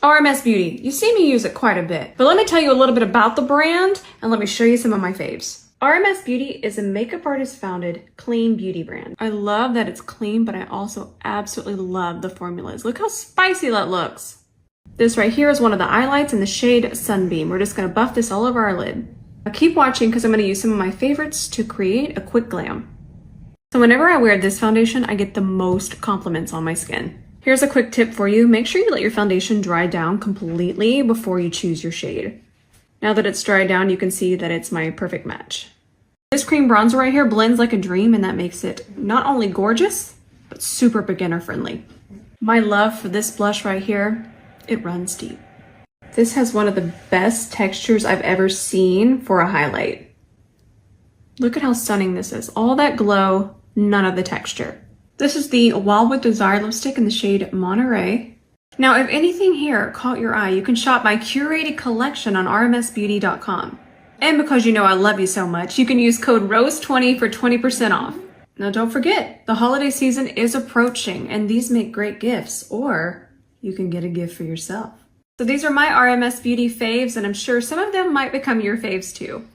RMS Beauty. You see me use it quite a bit, but let me tell you a little bit about the brand and let me show you some of my faves. RMS Beauty is a makeup artist founded clean beauty brand. I love that it's clean, but I also absolutely love the formulas. Look how spicy that looks. This right here is one of the highlights in the shade Sunbeam. We're just gonna buff this all over our lid. Now keep watching because I'm gonna use some of my favorites to create a quick glam. So whenever I wear this foundation, I get the most compliments on my skin. Here's a quick tip for you. Make sure you let your foundation dry down completely before you choose your shade. Now that it's dried down, you can see that it's my perfect match. This cream bronzer right here blends like a dream, and that makes it not only gorgeous, but super beginner friendly. My love for this blush right here, it runs deep. This has one of the best textures I've ever seen for a highlight. Look at how stunning this is. All that glow, none of the texture. This is the Wild with Desire lipstick in the shade Monterey. Now, if anything here caught your eye, you can shop my curated collection on rmsbeauty.com. And because you know I love you so much, you can use code ROSE20 for 20% off. Now, don't forget, the holiday season is approaching, and these make great gifts, or you can get a gift for yourself. So these are my RMS Beauty faves, and I'm sure some of them might become your faves too.